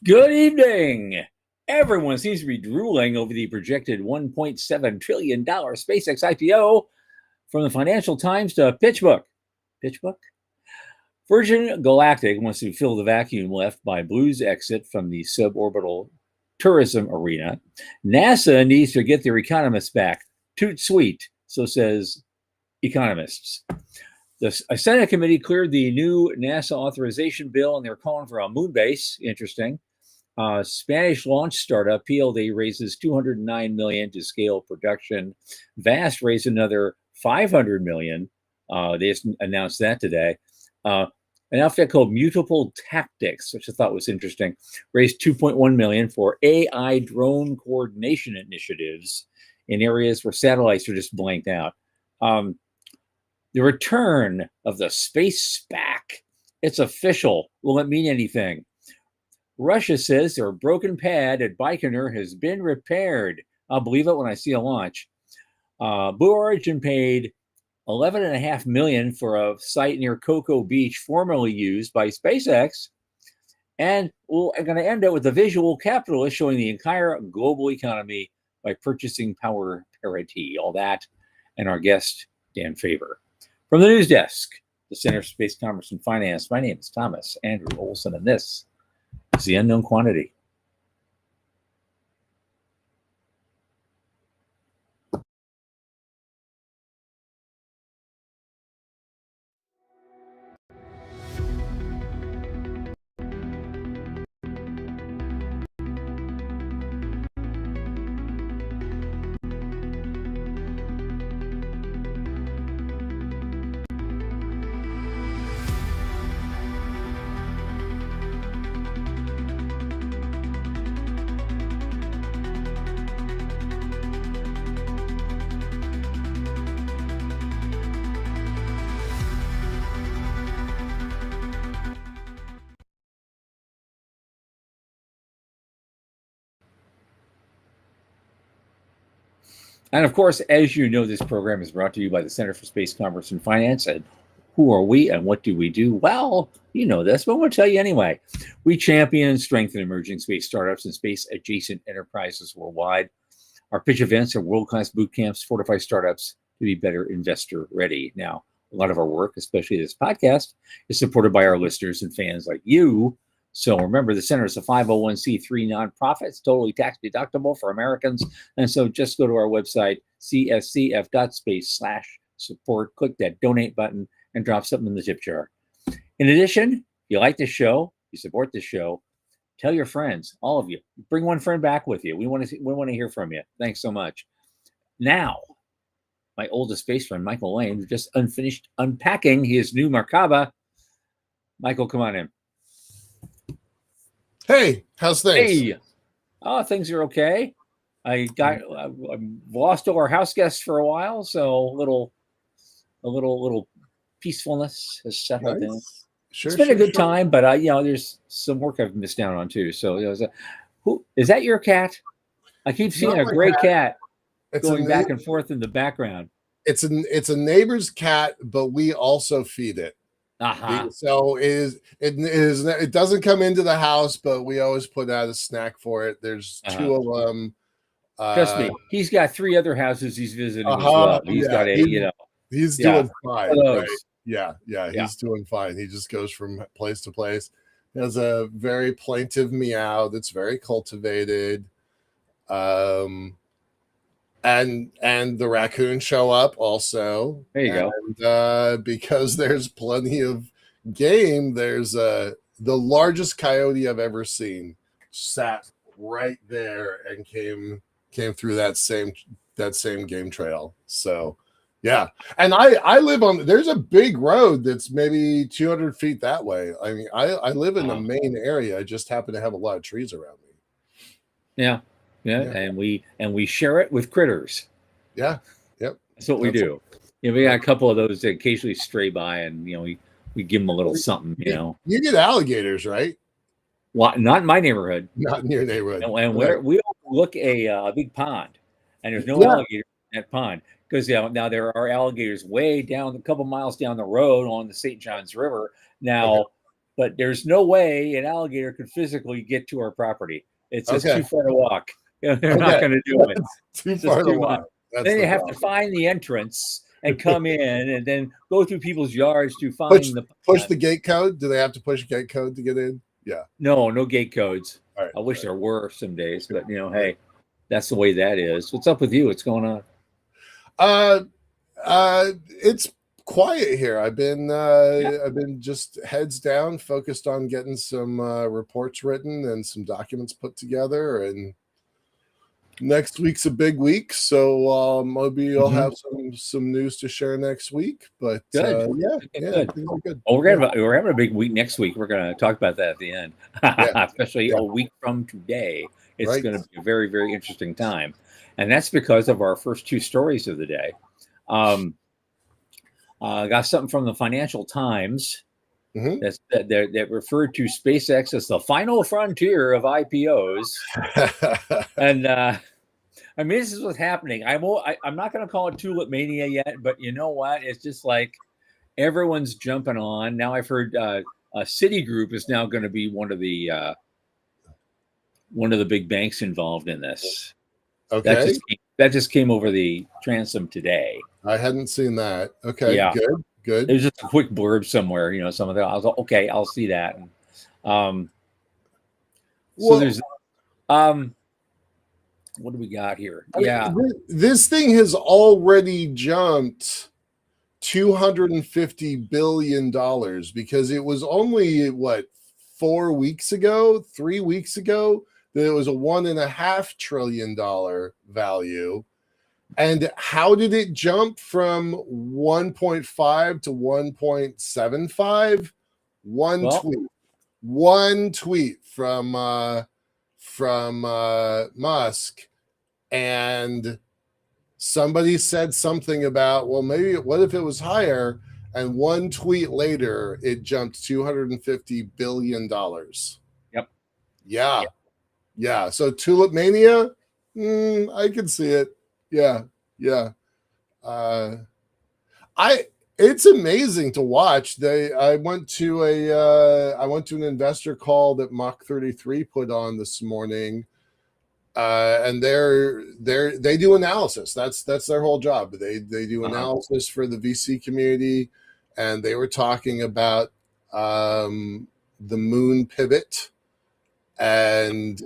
Good evening. Everyone seems to be drooling over the projected $1.7 trillion SpaceX IPO from the Financial Times to PitchBook. PitchBook? Virgin Galactic wants to fill the vacuum left by Blue's exit from the suborbital tourism arena. NASA needs to get their economists back. Toot sweet, so says economists. A Senate committee cleared the new NASA authorization bill, and they're calling for a moon base. Interesting. Spanish launch startup PLD raises $209 million to scale production. Vast raised another $500 million. They just announced that today. An outfit called Mutable Tactics, which I thought was interesting, raised $2.1 million for AI drone coordination initiatives in areas where satellites are just blanked out. The return of the space SPAC. It's official. Will it mean anything? Russia says their broken pad at Baikonur has been repaired. I'll believe it when I see a launch. Blue Origin paid $11.5 million for a site near Cocoa Beach, formerly used by SpaceX. And I'm going to end it with a visual capitalist showing the entire global economy by purchasing power parity. All that, and our guest, Dan Faber. From the news desk, the Center for Space Commerce and Finance, my name is Thomas Andrew Olson, and this is The Unknown Quantity. And of course, as you know, this program is brought to you by the Center for Space Commerce and Finance. And who are we and what do we do? Well, you know this, but I'm going to tell you anyway. We champion and strengthen emerging space startups and space adjacent enterprises worldwide. Our pitch events are world-class boot camps, fortify startups to be better investor ready. Now, a lot of our work, especially this podcast, is supported by our listeners and fans like you. So remember, the center is a 501c3 nonprofit. It's totally tax deductible for Americans. And so just go to our website, cscf.space/support, click that donate button, and drop something in the tip jar. In addition, if you like this show, you support this show, tell your friends, all of you. Bring one friend back with you. We want to hear from you. Thanks so much. Now, my oldest space friend, Michael Lane, just unfinished unpacking his new Merkaba. Michael, come on in. Hey, how's things? Hey, things are okay. I lost all our house guests for a while, so a little peacefulness has settled in. Sure, it's been a good time, but there's some work I've missed out on too. So who is that? Your cat? I keep seeing a gray cat going back and forth in the background. It's a neighbor's cat, but we also feed it. So it doesn't come into the house, but we always put out a snack for it. There's two of them. Trust me, he's got 3 other houses he's visiting as well. He's got he's doing fine. Right? Yeah, he's doing fine. He just goes from place to place. He has a very plaintive meow that's very cultivated. And the raccoons show up also. There you go. And because there's plenty of game, there's the largest coyote I've ever seen sat right there and came through that same game trail. So yeah, and I live on. There's a big road that's maybe 200 feet that way. I mean, I live in the main area. I just happen to have a lot of trees around me. Yeah. And we share it with critters. Yeah, yep. That's what we do. We got a couple of those that occasionally stray by, and we give them a little something. You get alligators, right? Well, not in my neighborhood. Not in your neighborhood. And we overlook a big pond, and there's no alligator in that pond because now there are alligators way down a couple miles down the road on the St. Johns River. Now, but there's no way an alligator could physically get to our property. It's just too far to walk. They're not going to do it. Too far to walk. Then you have to find the entrance and come in, and then go through people's yards to find push the gate code. Do they have to push gate code to get in? Yeah. No gate codes. Right, I wish there were some days, but hey, that's the way that is. What's up with you? What's going on? It's quiet here. I've been just heads down, focused on getting some reports written and some documents put together. And next week's a big week, so maybe I'll have some news to share next week. But good. Good. Oh, we're having a big week next week. We're going to talk about that at the end, especially a week from today. It's going to be a very, very interesting time, and that's because of our first two stories of the day. Got something from the Financial Times that referred to SpaceX as the final frontier of IPOs. And I mean, this is what's happening. I'm not going to call it tulip mania yet, but you know what? It's just like everyone's jumping on. Now I've heard Citigroup is now going to be one of the big banks involved in this. Okay. That just came over the transom today. I hadn't seen that. Okay, yeah. Good. It was just a quick blurb somewhere, some of that. I was like, okay, I'll see that. So there's what do we got here? This thing has already jumped $250 billion because it was only 3 weeks ago that it was a $1.5 trillion value. And how did it jump from 1.5 to 1.75? One tweet from Musk, and somebody said something about, well, maybe what if it was higher? And one tweet later, it jumped $250 billion. Yep. Yeah. So Tulip Mania, I can see it. Yeah. It's amazing to watch. I went to an investor call that Mach 33 put on this morning, and they do analysis. That's their whole job. They do analysis for the VC community, and they were talking about the moon pivot and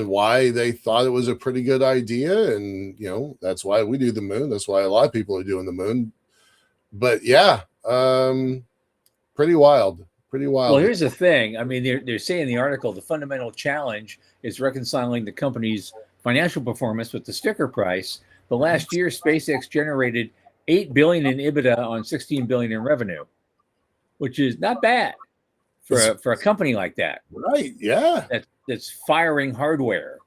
why they thought it was a pretty good idea. And, that's why we do the moon. That's why a lot of people are doing the moon. But yeah, pretty wild. Well, here's the thing. I mean, they're saying in the article, the fundamental challenge is reconciling the company's financial performance with the sticker price. The last year, SpaceX generated $8 billion in EBITDA on $16 billion in revenue, which is not bad for a company like that. Right. Yeah. That's firing hardware,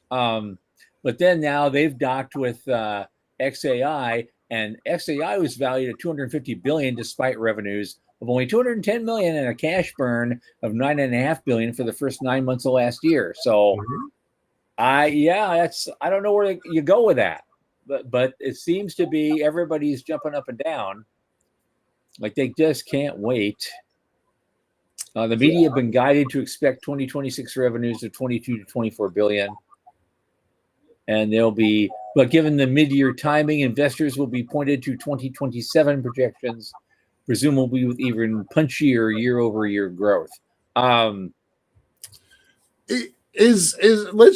but then now they've docked with XAI, and XAI was valued at $250 billion despite revenues of only $210 million and a cash burn of $9.5 billion for the first 9 months of last year. So, I don't know where you go with that, but it seems to be everybody's jumping up and down, like they just can't wait. The media have been guided to expect 2026 revenues of 22 to 24 billion. And but given the mid-year timing, investors will be pointed to 2027 projections, presumably with even punchier year-over-year growth. Let's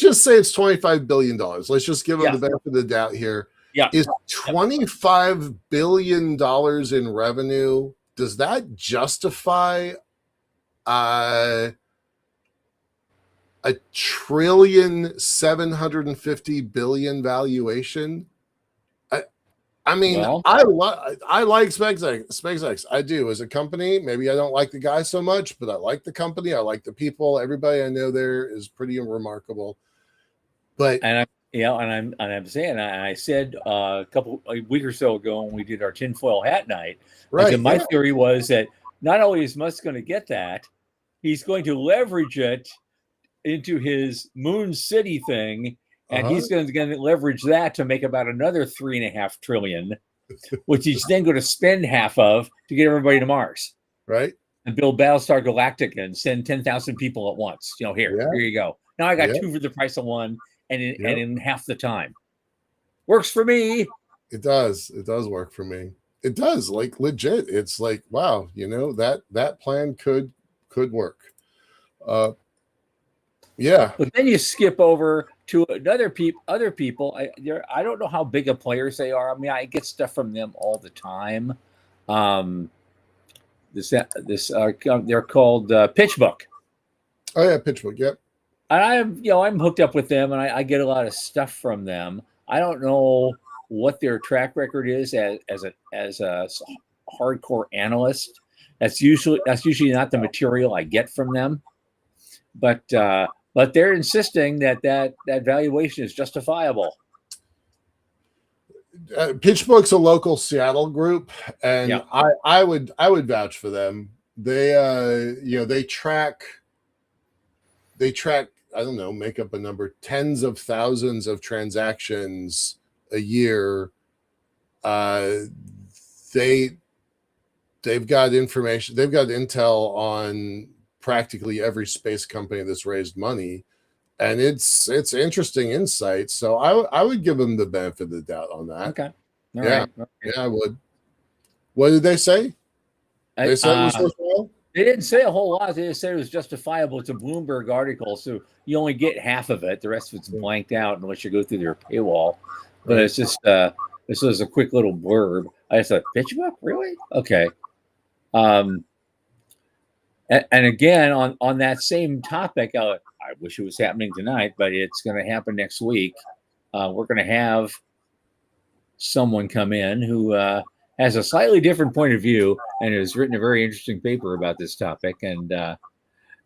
just say it's $25 billion. Let's just give them the benefit of the doubt here. Yeah. Is $25 billion in revenue, does that justify $1.75 trillion valuation? I mean, I like SpaceX. I do as a company. Maybe I don't like the guy so much, but I like the company. I like the people. Everybody I know there is pretty remarkable. But I'm saying, I said a week or so ago when we did our tinfoil hat night, right? My theory was that not only is Musk going to get that, he's going to leverage it into his Moon City thing, and he's going to leverage that to make about another $3.5 trillion, which he's then going to spend half of to get everybody to Mars. Right. and build Battlestar Galactica and send 10,000 people at once. Here Yeah. you go. Now I got Yeah. two for the price of one, and Yep. in half the time. Works for me. It does. It does work for me. It does, like, legit. It's like, wow, that plan could work. Yeah. But then you skip over to other people. I don't know how big of players they are. I mean, I get stuff from them all the time. They're called PitchBook. Oh yeah, PitchBook. Yep. And I'm hooked up with them, and I get a lot of stuff from them. I don't know what their track record is as a hardcore analyst. That's usually not the material I get from them, but they're insisting that valuation is justifiable. PitchBook's a local Seattle group, and Yeah. I would vouch for them. They track. I don't know, make up a number, tens of thousands of transactions a year. They've got information. They've got intel on practically every space company that's raised money, and it's interesting insight. So I would give them the benefit of the doubt on that. Okay. All yeah. right. Yeah, I would. What did they say? They said it was worthwhile? They didn't say a whole lot. They just said it was justifiable. It's a Bloomberg article, so you only get half of it. The rest of it's blanked out unless you go through their paywall. But Right. it's just this was a quick little blurb. I just thought, PitchBook, really? Okay. And again, on that same topic, I wish it was happening tonight, but it's going to happen next week. We're going to have someone come in who has a slightly different point of view and has written a very interesting paper about this topic, and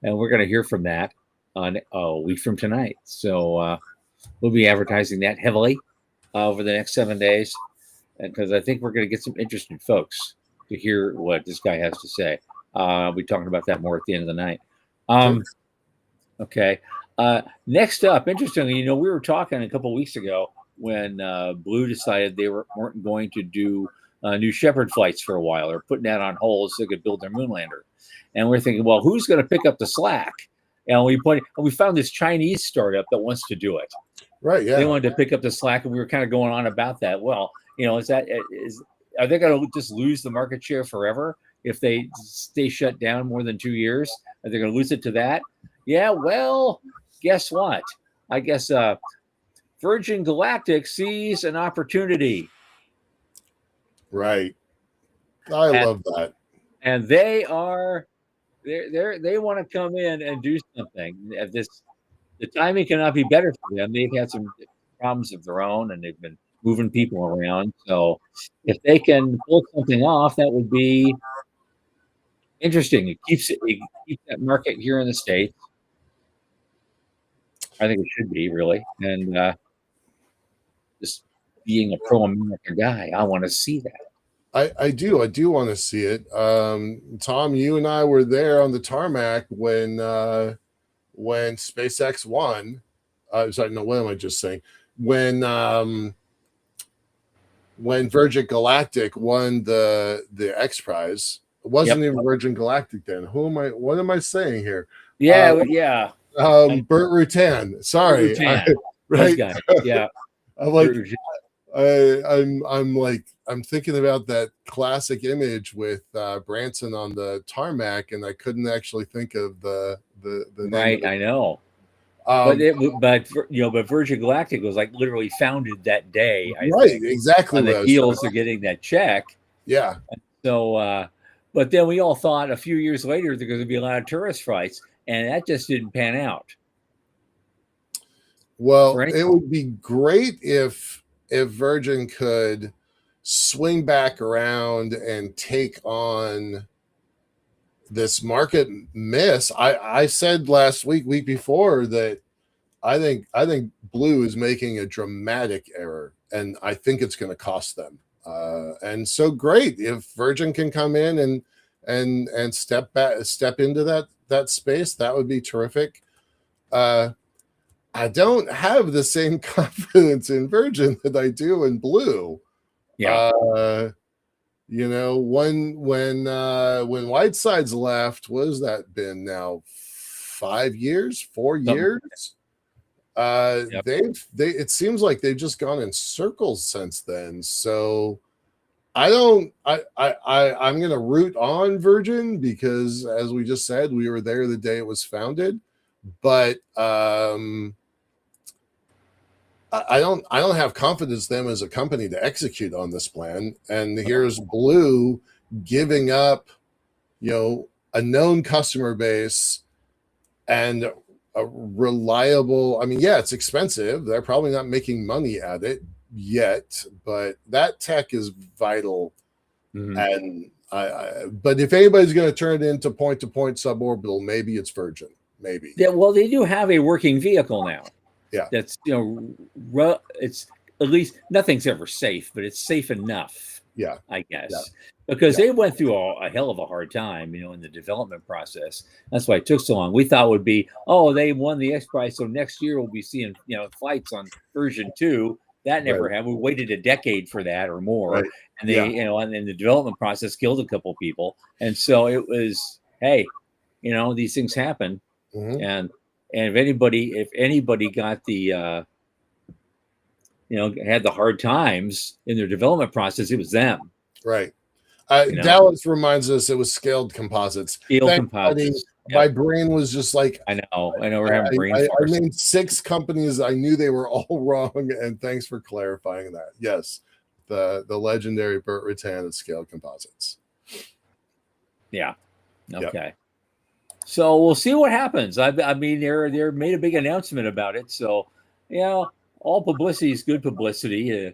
we're going to hear from that on a week from tonight. So we'll be advertising that heavily over the next 7 days, because I think we're going to get some interested folks to hear what this guy has to say. We'll be talking about that more at the end of the night. Okay. Next up, interestingly, we were talking a couple of weeks ago when Blue decided they weren't going to do New Shepard flights for a while. They're putting that on hold so they could build their moon lander. And we're thinking, well, who's going to pick up the slack? And we found this Chinese startup that wants to do it. Right. Yeah. They wanted to pick up the slack, and we were kind of going on about that. Well, are they going to just lose the market share forever if they stay shut down more than 2 years? Are they going to lose it to that? Yeah. Well, guess what? I guess Virgin Galactic sees an opportunity. Right. I love that. And they want to come in and do something. The timing cannot be better for them. They've had some problems of their own, and they've been moving people around. So if they can pull something off, that would be interesting. It keeps that market here in the States. I think it should be, really. And just being a pro-America guy, I want to see that. I do want to see it. Tom, you and I were there on the tarmac when SpaceX won. Sorry, no, what am I just saying? When Virgin Galactic won the X Prize. It wasn't even Virgin Galactic then. What am I saying here? Yeah, yeah. Burt Rutan. Sorry. Rutan. Right. Guy. Yeah. I'm like, I'm thinking about that classic image with Branson on the tarmac, and I couldn't actually think of the name. Right, I know. But Virgin Galactic was like literally founded that day. I think, exactly. On the heels of getting that check. Yeah. So, but then we all thought a few years later there's going to be a lot of tourist flights, and that just didn't pan out. Well, it would be great if Virgin could swing back around and take on this market miss. I said last week before, that I think Blue is making a dramatic error, and I think it's going to cost them. And so great if Virgin can come in and step into that space. That would be terrific. I don't have the same confidence in Virgin that I do in Blue. Yeah. You know, when Whiteside's left, what has that been now? 5 years, 4 years? Yep. It seems like they've just gone in circles since then. So I'm gonna root on Virgin because, as we just said, we were there the day it was founded. But I don't have confidence in them as a company to execute on this plan. And here's Blue giving up, a known customer base and a reliable. I mean, yeah, it's expensive. They're probably not making money at it yet, but that tech is vital. And but if anybody's going to turn it into point-to-point suborbital, maybe it's Virgin. Maybe. Yeah, well, they do have a working vehicle now. Yeah. That's, it's at least nothing's ever safe, but it's safe enough. Yeah. I guess. Yeah. Because they went through a hell of a hard time, in the development process. That's why it took so long. We thought it would be, they won the X Prize, so next year we'll be seeing, flights on version 2. That never happened. We waited a decade for that or more. Right. And they, and the development process killed a couple people. And so it was, hey, these things happen. And if anybody got the had the hard times in their development process, it was them. Right. Dallas reminds us it was scaled composites. Composites. My brain was just like, I know we're having brain I force. named 6 companies. I knew they were all wrong, and thanks for clarifying that. Yes, the legendary Burt Rutan of Scaled Composites. Yeah. Okay. Yep. So we'll see what happens. I mean, they made a big announcement about it. So, all publicity is good publicity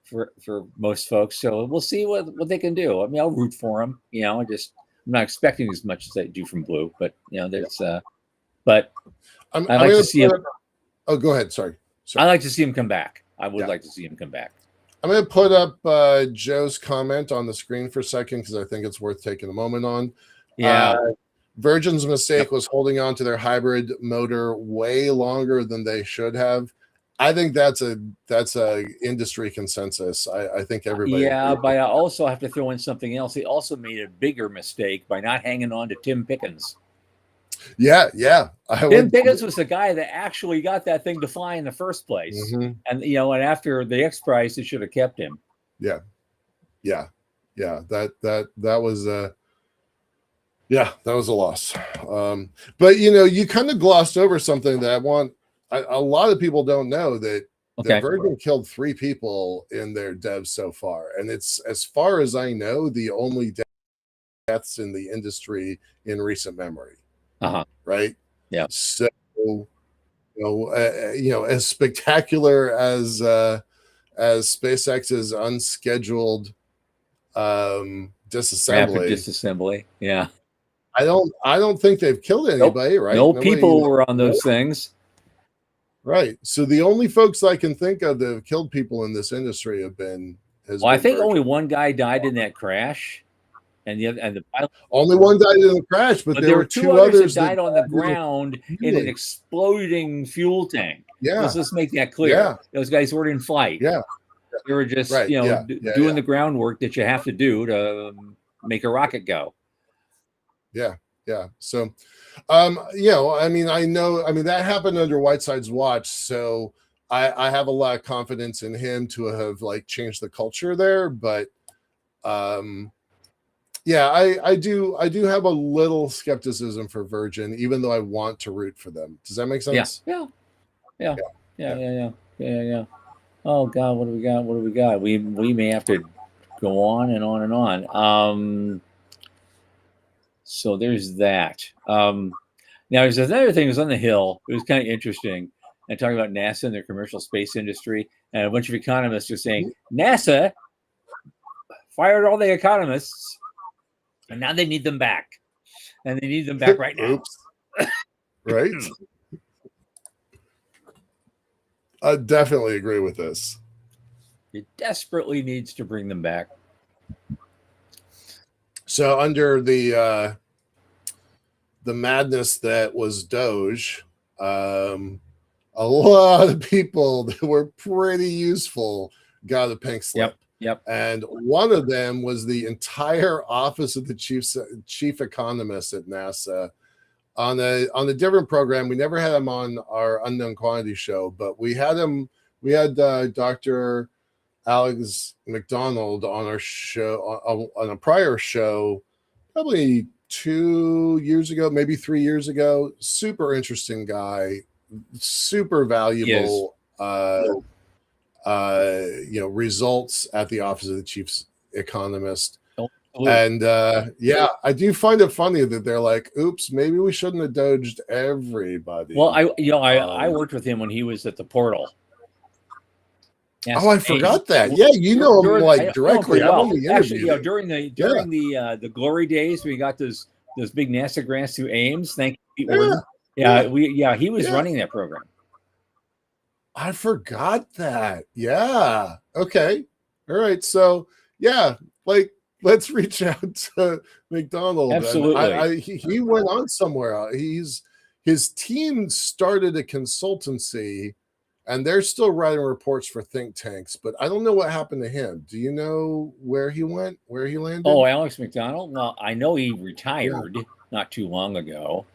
for most folks. So we'll see what they can do. I mean, I'll root for them. I'm not expecting as much as I do from Blue, but there's but I like to see him. Oh, go ahead. Sorry. I like to see him come back. I would like to see him come back. I'm going to put up Joe's comment on the screen for a second because I think it's worth taking a moment on. Yeah. Virgin's mistake was holding on to their hybrid motor way longer than they should have. I think that's a industry consensus. I think everybody. Yeah, but I also have to throw in something else. He also made a bigger mistake by not hanging on to Tim Pickens. Yeah. Tim Pickens was the guy that actually got that thing to fly in the first place. And and after the X Prize, they should have kept him. Yeah. That was that was a loss. But you kind of glossed over something that a lot of people don't know that Virgin killed 3 people in their devs so far, and it's, as far as I know, the only deaths in the industry in recent memory. Right? Yeah. So, as spectacular as SpaceX's unscheduled disassembly, yeah. I don't think they've killed anybody, right? No people were on those things. Right. So the only folks I can think of that have killed people in this industry have been. I think only one guy died in that crash, and the pilot. Only one died in the crash, but there were 2 others that died on the ground in an exploding fuel tank. Yeah. Let's make that clear. Yeah. Those guys weren't in flight. Yeah. They were just doing the groundwork that you have to do to make a rocket go. Yeah. So, I mean, that happened under Whiteside's watch. So I have a lot of confidence in him to have changed the culture there. But, I do have a little skepticism for Virgin, even though I want to root for them. Does that make sense? Yeah. Oh God, what do we got? We may have to go on and on and on. So there's that. Now there's another thing that was on the Hill. It was kind of interesting. And talking about NASA and their commercial space industry, and a bunch of economists are saying NASA fired all the economists, and now they need them back, and they need them back right now. Right. I definitely agree with this. It desperately needs to bring them back. So under the madness that was Doge, a lot of people that were pretty useful got a pink slip. Yep. And one of them was the entire office of the chief economist at NASA on a different program. We never had him on our unknown quantity show, but we had him. We had Dr. Alex McDonald on our show on a prior show, probably 2 years ago, maybe 3 years ago. Super interesting guy, super valuable. Results at the office of the chief economist. And I do find it funny that they're like, oops, maybe we shouldn't have dodged everybody. Well, I worked with him when he was at the portal. I forgot that. Yeah, you know him like directly. Well. Actually, during the glory days, we got those big NASA grants through Ames. Thank you, Gordon. He was running that program. I forgot that. Yeah. Okay. All right. So let's reach out to McDonald. Absolutely. He went on somewhere else. His team started a consultancy, and they're still writing reports for think tanks, but I don't know what happened to him. Do you know where he went, where he landed? Oh, Alex McDonald? Well, I know he retired not too long ago.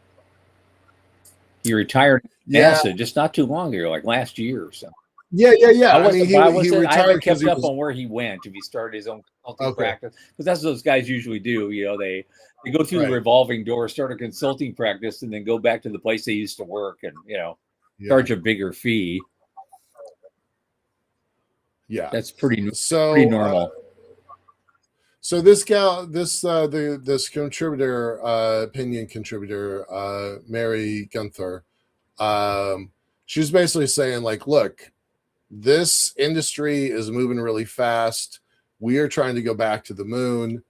He retired NASA just not too long ago, like last year or so. Yeah. He retired. I haven't kept up on where he went, if he started his own consulting practice, because that's what those guys usually do. They go through the revolving door, start a consulting practice, and then go back to the place they used to work and charge a bigger fee. Yeah, that's pretty normal. So this gal, this contributor, opinion contributor, Mary Gunther, she's basically saying like, look, this industry is moving really fast. We are trying to go back to the moon.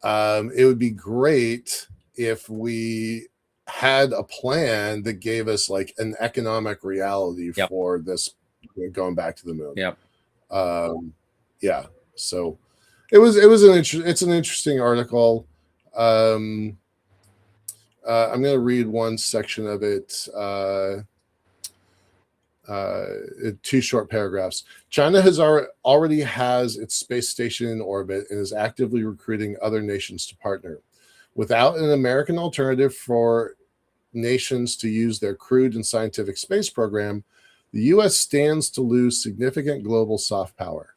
It would be great if we had a plan that gave us like an economic reality for this going back to the moon. So it's an interesting article. I'm going to read one section of it. 2 short paragraphs. China already has its space station in orbit and is actively recruiting other nations to partner. Without an American alternative for nations to use their crewed and scientific space program, the U.S. stands to lose significant global soft power.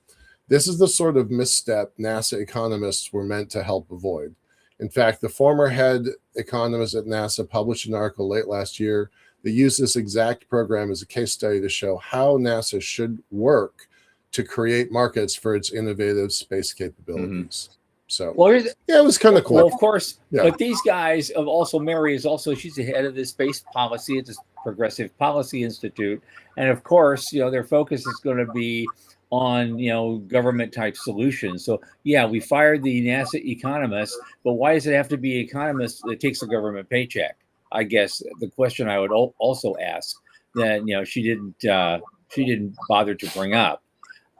This is the sort of misstep NASA economists were meant to help avoid. In fact, the former head economist at NASA published an article late last year that used this exact program as a case study to show how NASA should work to create markets for its innovative space capabilities. So, it was kind of cool. Well, of course, but these guys Mary she's the head of the space policy at the Progressive Policy Institute. And of course, their focus is going to be on, government type solutions. So we fired the NASA economists, but why does it have to be economists that takes a government paycheck? I guess the question I would also ask that, she didn't bother to bring up.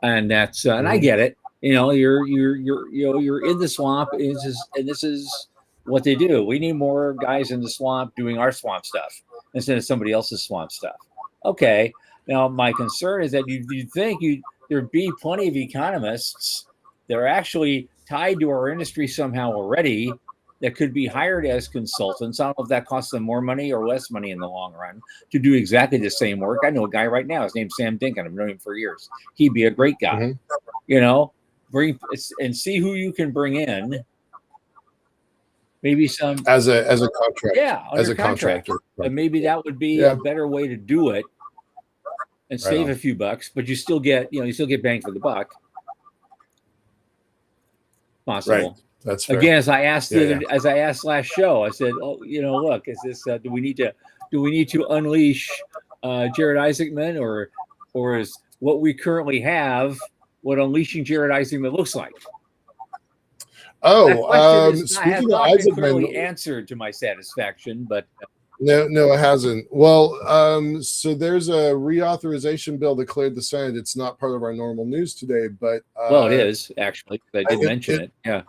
And that's, and I get it. You're in the swamp, and this is what they do. We need more guys in the swamp doing our swamp stuff instead of somebody else's swamp stuff. Okay. Now, my concern is that you'd think there'd be plenty of economists that are actually tied to our industry somehow already that could be hired as consultants. I don't know if that costs them more money or less money in the long run to do exactly the same work. I know a guy right now. His name's Sam Dinkin. I've known him for years. He'd be a great guy. Bring and see who you can bring in. Maybe some as a contract. Yeah, as a contractor. And maybe that would be a better way to do it and save a few bucks, but you still get bang for the buck. Possible. Right. That's fair. Again, as I asked last show, I said, look, is this do we need to unleash Jared Isaacman or is what we currently have what unleashing Jared Isaacman looks like? Speaking of Isaacman, clearly answered to my satisfaction, but no, it hasn't. Well, so there's a reauthorization bill that cleared the Senate. It's not part of our normal news today, but it is actually. I did mention it. Yeah.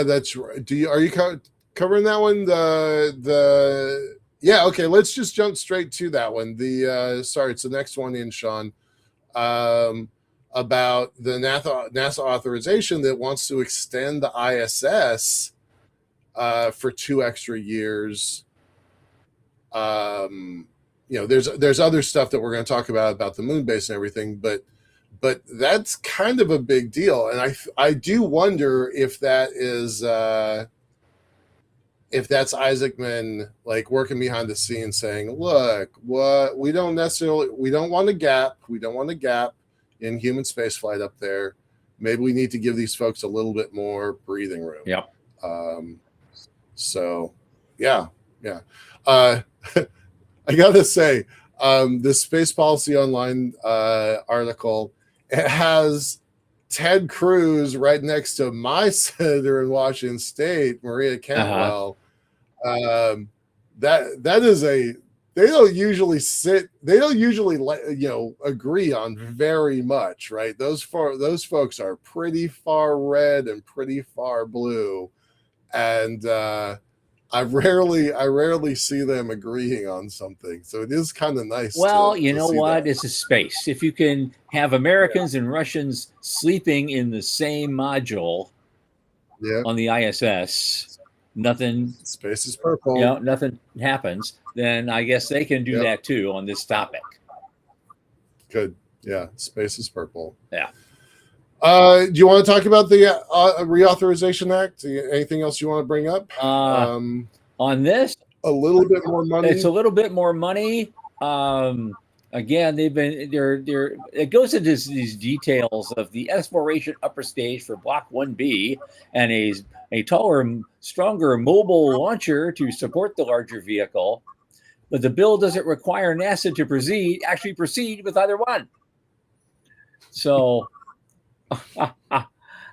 That's right. Are you covering that one? Okay. Let's just jump straight to that one. It's the next one in, Sean. about the NASA authorization that wants to extend the ISS for 2 extra years. There's other stuff that we're going to talk about the moon base and everything, but that's kind of a big deal, and I do wonder if that is if that's Isaacman like working behind the scenes saying, look, what we don't want a gap in human spaceflight up there. Maybe we need to give these folks a little bit more breathing room. Yep. So yeah. I gotta say, this Space Policy Online article, it has Ted Cruz right next to my senator in Washington State, Maria Cantwell. That is they don't usually agree on very much, right? Those folks are pretty far red and pretty far blue, and I rarely see them agreeing on something. So it is kind of nice. Well, you know what? It's a space. If you can have Americans and Russians sleeping in the same module on the ISS, nothing. Space is purple. Nothing happens. Then I guess they can do that too on this topic. Good. Yeah. Space is purple. Yeah. Do you want to talk about the Reauthorization Act? Anything else you want to bring up? On this, a little bit more money. It's a little bit more money. Again, it goes into these details of the exploration upper stage for Block 1B and a taller, stronger mobile launcher to support the larger vehicle. But the bill doesn't require NASA to proceed with either one. So, and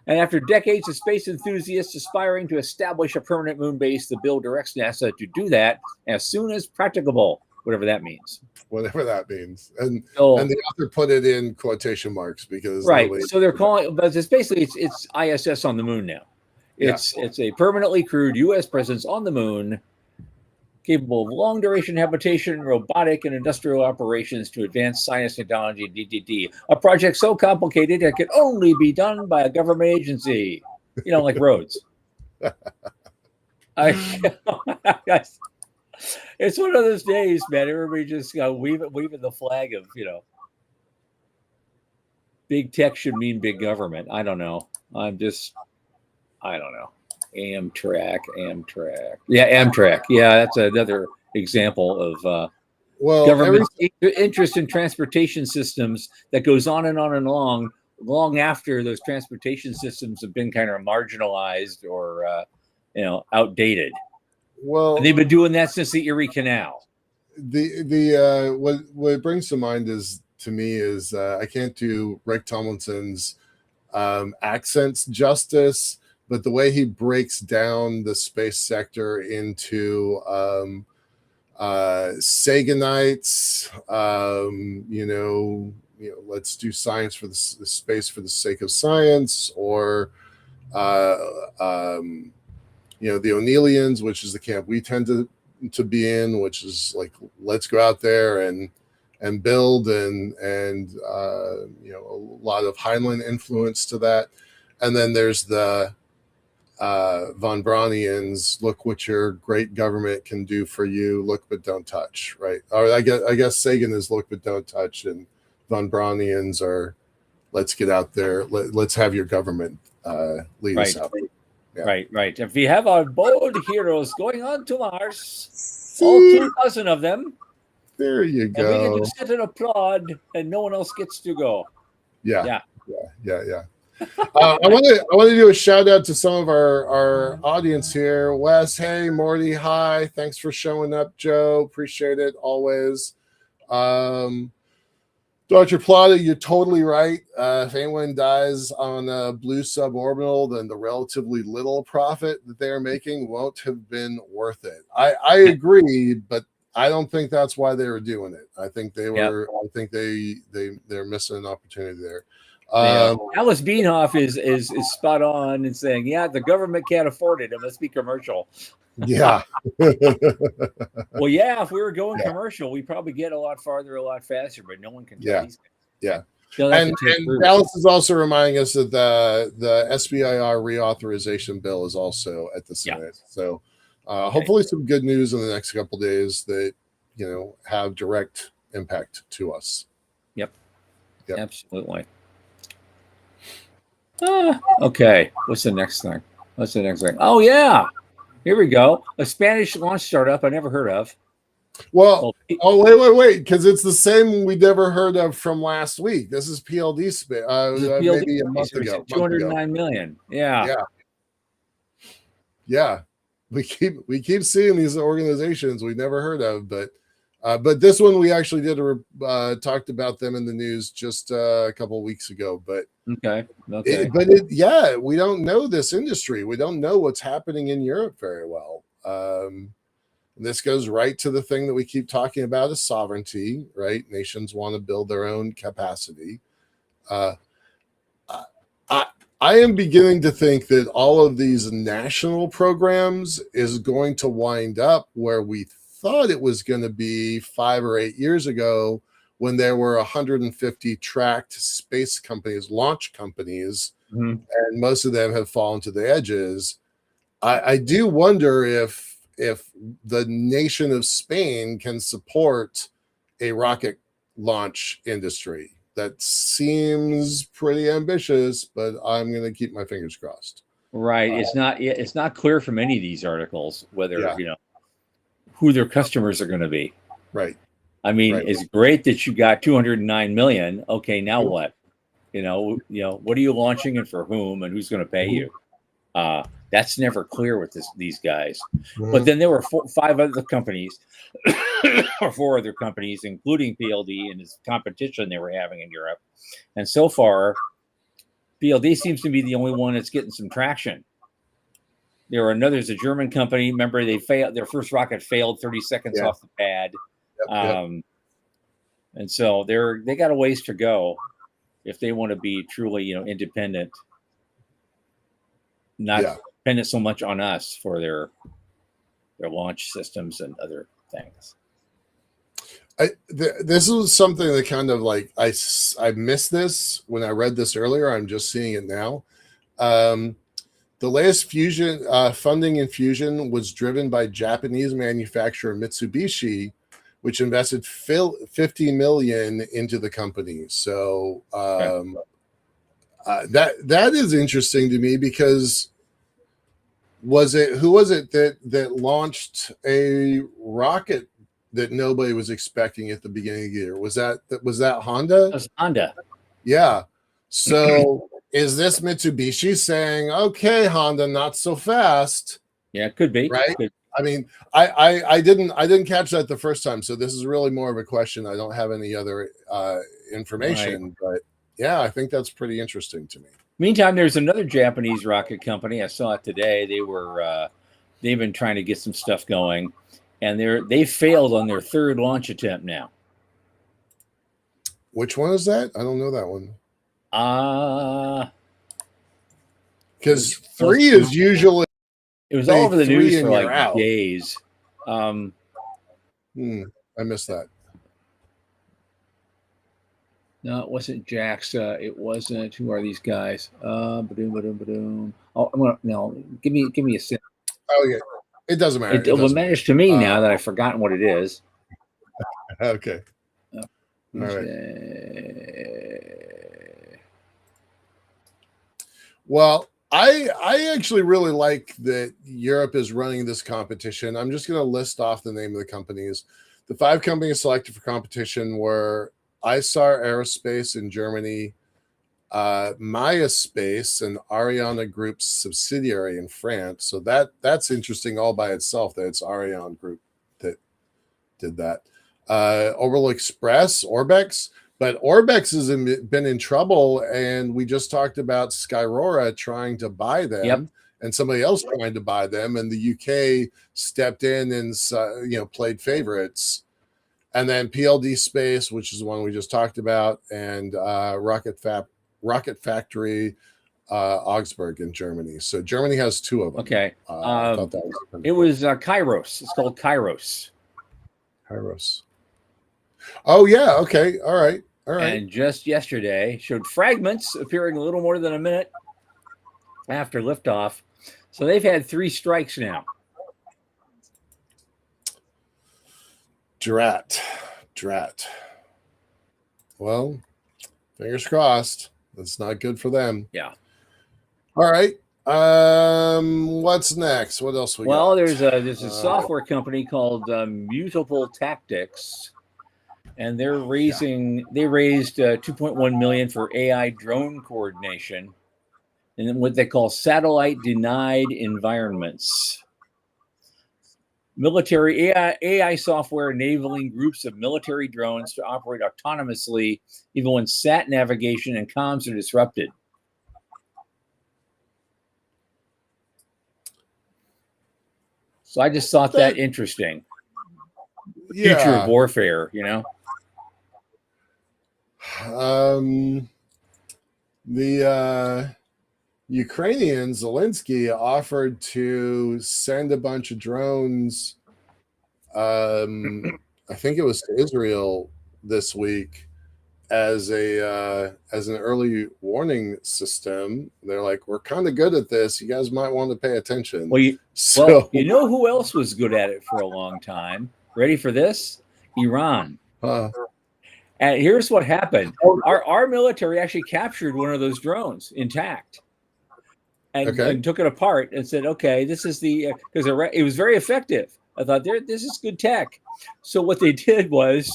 after decades of space enthusiasts aspiring to establish a permanent moon base, the bill directs NASA to do that as soon as practicable, whatever that means. Whatever that means. And the author put it in quotation marks because so they're calling, but it's basically it's ISS on the moon now. It's a permanently crewed U.S. presence on the moon, capable of long-duration habitation, robotic and industrial operations to advance science, technology, DTT. A project so complicated it can only be done by a government agency, like roads. It's one of those days, man. Everybody just waving the flag of, big tech should mean big government. I don't know. I don't know. Amtrak. Yeah, Amtrak. Yeah, that's another example of government interest in transportation systems that goes on and on and long after those transportation systems have been kind of marginalized or outdated. Well, and they've been doing that since the Erie Canal. What it brings to mind is I can't do Rick Tomlinson's accents justice, but the way he breaks down the space sector into Saganites, let's do science for the space for the sake of science, or the O'Neillians, which is the camp we tend to be in, which is like, let's go out there and build and a lot of Heinlein influence to that. And then there's the von Braunians, look what your great government can do for you, look but don't touch, right? Or I guess Sagan is look but don't touch, and von Braunians are let's get out there, let's have your government lead us out. Yeah. Right. If we have our bold heroes going on to Mars, all 2,000 of them. There you go. And we get to sit and applaud, and no one else gets to go. Yeah. I want to do a shout out to some of our audience here. Wes, hey, Morty, hi. Thanks for showing up, Joe. Appreciate it always. Dr. Plata, you're totally right. If anyone dies on a blue suborbital, then the relatively little profit that they are making won't have been worth it. I agree, but I don't think that's why they were doing it. I think they were. I think they're missing an opportunity there. Alice Beanhoff is spot on in saying, the government can't afford it. It must be commercial. Yeah. Well, if we were going commercial, we probably get a lot farther, a lot faster, but no one can do these things. Yeah. They'll have to take And root. Dallas is also reminding us that the SBIR reauthorization bill is also at the Senate. So hopefully some good news in the next couple of days that have direct impact to us. Yep. Absolutely. Okay. What's the next thing? Oh yeah. Here we go. A Spanish launch startup I never heard of. Well, wait, because it's the same we never heard of from last week. This is PLD maybe a month ago. $209 million. Yeah. We keep seeing these organizations we never heard of, but this one we actually talked about them in the news just a couple of weeks ago. But we don't know this industry. We don't know what's happening in Europe very well. This goes right to the thing that we keep talking about is sovereignty, right? Nations want to build their own capacity. I am beginning to think that all of these national programs is going to wind up where we thought it was going to be 5 or 8 years ago when there were 150 tracked space companies, launch companies, and most of them have fallen to the edges. I do wonder if the nation of Spain can support a rocket launch industry. That seems pretty ambitious, but I'm going to keep my fingers crossed. Right. It's not clear from any of these articles whether, who their customers are going to be. Right. I mean, it's great that you got 209 million. Okay. Now what? What are you launching and for whom and who's going to pay you? That's never clear with these guys. But then there were 5 other companies or 4 other companies, including PLD and this competition they were having in Europe. And so far, PLD seems to be the only one that's getting some traction. There's a German company. Remember, they failed. Their first rocket failed 30 seconds off the pad. And so they got a ways to go if they want to be truly, independent. Not dependent so much on us for their launch systems and other things. This was something that kind of like I missed this when I read this earlier. I'm just seeing it now. The latest fusion funding infusion was driven by Japanese manufacturer Mitsubishi, which invested $50 million into the company. So that is interesting to me because who was it that launched a rocket that nobody was expecting at the beginning of the year? Was that Honda? It was Honda. Yeah. So is this Mitsubishi saying, okay, Honda, not so fast? Yeah, it could be. Right. I mean, I didn't catch that the first time. So this is really more of a question. I don't have any other information, but yeah, I think that's pretty interesting to me. Meantime, there's another Japanese rocket company. I saw it today. They've been trying to get some stuff going, and they failed on their 3rd launch attempt now. Which one is that? I don't know that one. Because 3 is usually. It was all over the news for like days. I missed that. No, it wasn't JAXA. It wasn't. Who are these guys? Oh, give me a second. Oh yeah, it doesn't matter. It matters to me now that I've forgotten what it is. Okay. All right. Well, I actually really like that Europe is running this competition. I'm just going to list off the name of the companies. The 5 companies selected for competition were ISAR Aerospace in Germany, Maya Space, and Ariane Group's subsidiary in France. So that's interesting all by itself that it's Ariane Group that did that. Orbital Express, Orbex. But Orbex has been in trouble, and we just talked about Skyrora trying to buy them, and somebody else trying to buy them, and the UK stepped in and played favorites. And then PLD Space, which is the one we just talked about, and Rocket Factory Augsburg in Germany. So Germany has 2 of them. Okay. I thought that was it was Kairos. It's called Kairos. Kairos. Oh yeah. Okay. All right. All right. And just yesterday showed fragments appearing a little more than a minute after liftoff. So they've had 3 strikes now. Drat. Well, fingers crossed. That's not good for them. Yeah. All right. What's next? What else we got? Well, there's a software company called Mutable Tactics, and they raised 2.1 million for AI drone coordination in what they call satellite denied environments. Military AI software enabling groups of military drones to operate autonomously even when sat navigation and comms are disrupted. So I just thought that interesting. Yeah. Future of warfare, you know? The Ukrainian Zelensky offered to send a bunch of drones. I think it was to Israel this week as an early warning system. They're like, we're kind of good at this. You guys might want to pay attention. Well, you know who else was good at it for a long time? Ready for this? Iran. And here's what happened. Our military actually captured one of those drones intact and took it apart and said, okay, this is because it was very effective. I thought, this is good tech. So what they did was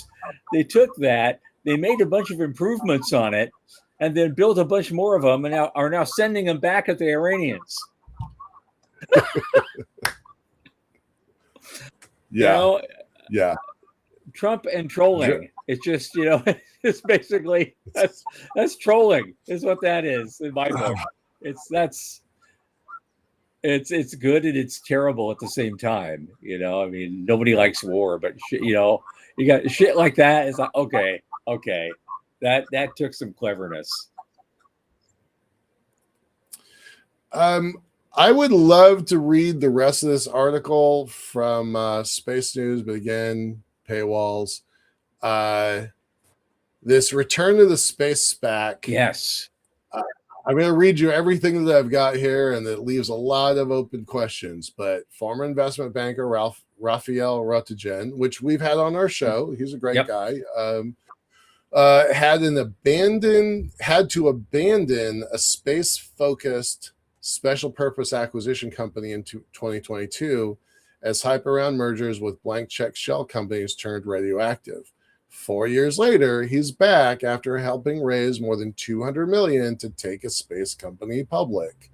they took that, they made a bunch of improvements on it, and then built a bunch more of them, and are now sending them back at the Iranians. Yeah. Trump and trolling. It's just, it's basically that's trolling is what that is in my book. It's good and it's terrible at the same time. I mean, nobody likes war, but you got shit like that. It's like, okay, that took some cleverness. I would love to read the rest of this article from Space News, but again, paywalls. This return to the space SPAC. Yes. I'm going to read you everything that I've got here, and it leaves a lot of open questions. But former investment banker Raphael Rotigen, which we've had on our show, he's a great guy, had to abandon a space-focused special purpose acquisition company in 2022 as hype around mergers with blank check shell companies turned radioactive. 4 years later, he's back after helping raise more than $200 million to take a space company public.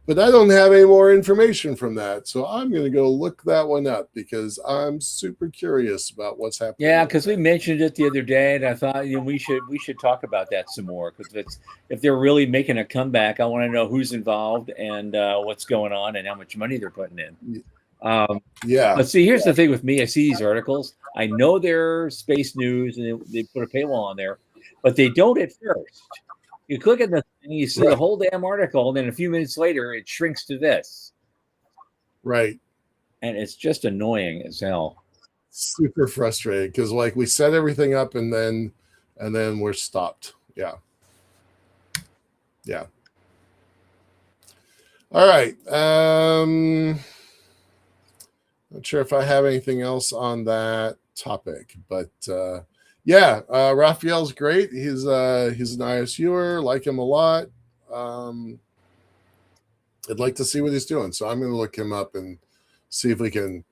But I don't have any more information from that, so I'm going to go look that one up because I'm super curious about what's happening. Yeah, because we mentioned it the other day, and I thought we should talk about that some more. Because if they're really making a comeback, I want to know who's involved and what's going on and how much money they're putting in. But see, here's the thing with me. I see these articles. I know they're space news and they put a paywall on there, but they don't at first. You click on the thing, you see the whole damn article, and then a few minutes later, it shrinks to this. Right. And it's just annoying as hell. Super frustrating because we set everything up and then we're stopped. Yeah. All right. Not sure if I have anything else on that topic, but Raphael's great. He's an ISUer, like him a lot. I'd like to see what he's doing, so I'm going to look him up and see if we can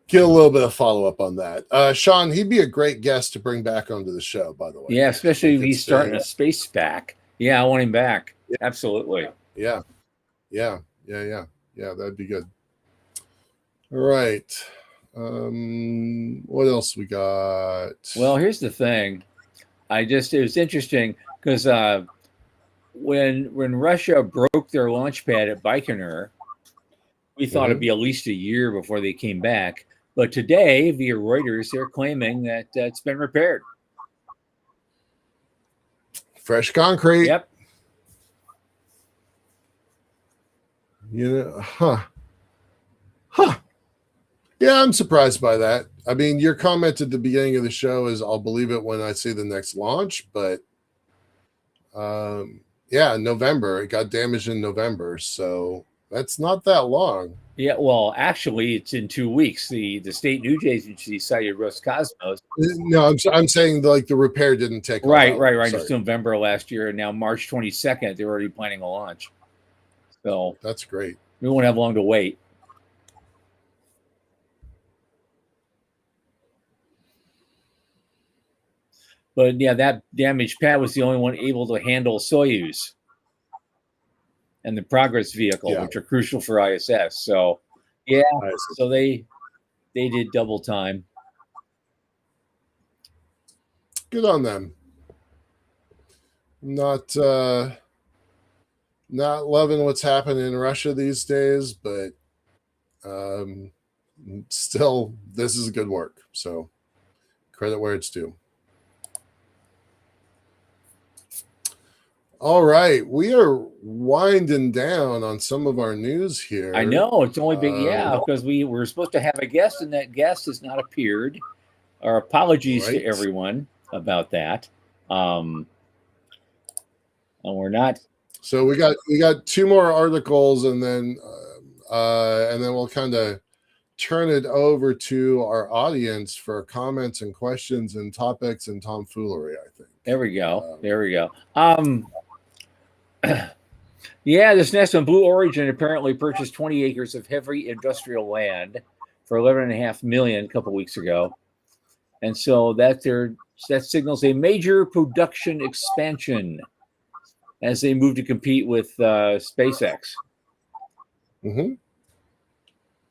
get a little bit of follow-up on that. Sean, he'd be a great guest to bring back onto the show, by the way. Yeah, especially if he's starting a space SPAC. Yeah, I want him back. Yeah. Absolutely. Yeah, that'd be good. All right. What else we got? Well, here's the thing. It was interesting because when Russia broke their launch pad at Baikonur, we thought it'd be at least a year before they came back. But today, via Reuters, they're claiming that it's been repaired. Fresh concrete. Yep. Yeah, I'm surprised by that. I mean, your comment at the beginning of the show is I'll believe it when I see the next launch, but yeah, November. It got damaged in November, so that's not that long. Yeah, well, actually, it's in 2 weeks. The state news agency cited Roscosmos. No, I'm saying like the repair didn't take all Right, that right, long. right. Sorry. It's November last year, and now March 22nd, they're already planning a launch. So That's great. we won't have long to wait. But yeah, that damaged pad was the only one able to handle Soyuz and the Progress vehicle, Yeah. which are crucial for ISS. So yeah, I see. so they did double time. Good on them. Not loving what's happening in Russia these days, but still, this is good work. So credit where it's due. All right, we are winding down on some of our news here. I know it's only been because we were supposed to have a guest, and that guest has not appeared. Our apologies to everyone about that. And we're not. So we got 2 more articles, and then we'll kind of turn it over to our audience for comments and questions and topics and tomfoolery. I think. There we go. Yeah, this nest on Blue Origin apparently purchased 20 acres of heavy industrial land for $11.5 million a couple weeks ago, and so that signals a major production expansion as they move to compete with SpaceX. Mm-hmm.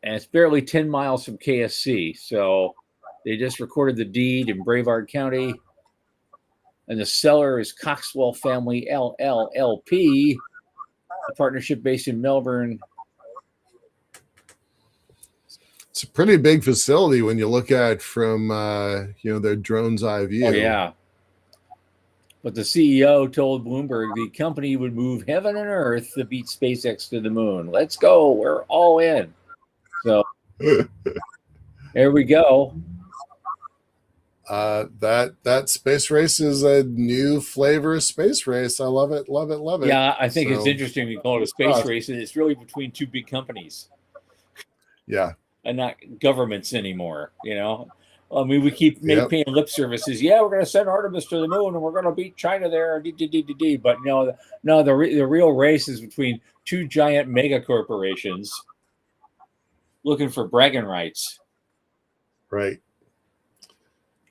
And it's barely 10 miles from KSC, so they just recorded the deed in Brevard County, and the seller is Coxwell Family LLP, a partnership based in Melbourne. It's a pretty big facility when you look at it from their drone's eye view. Oh yeah. But the CEO told Bloomberg the company would move heaven and earth to beat SpaceX to the moon. Let's go. We're all in. So there we go. That space race is a new flavor of space race. I love it. Yeah, I think it's interesting we call it a space race, and it's really between two big companies. Yeah. And not governments anymore, I mean, we keep paying lip services. Yeah, we're going to send Artemis to the moon, and we're going to beat China there. But no, the real race is between two giant mega corporations looking for bragging rights. Right.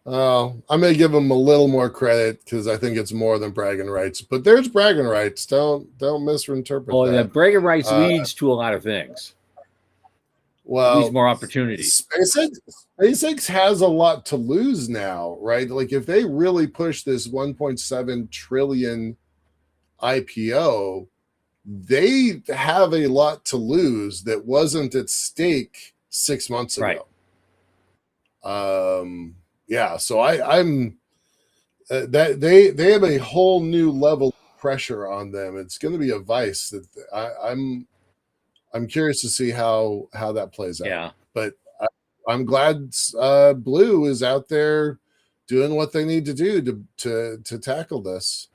I'm going to give them a little more credit because I think it's more than bragging rights. But there's bragging rights. Don't misinterpret that. The bragging rights leads to a lot of things. Well, leads more opportunities. SpaceX has a lot to lose now, right? Like if they really push this 1.7 trillion IPO, they have a lot to lose that wasn't at stake 6 months ago. Right. Yeah, so I'm that they have a whole new level of pressure on them. It's going to be a vice that I'm curious to see how that plays out. Yeah, but I'm glad Blue is out there doing what they need to do to tackle this.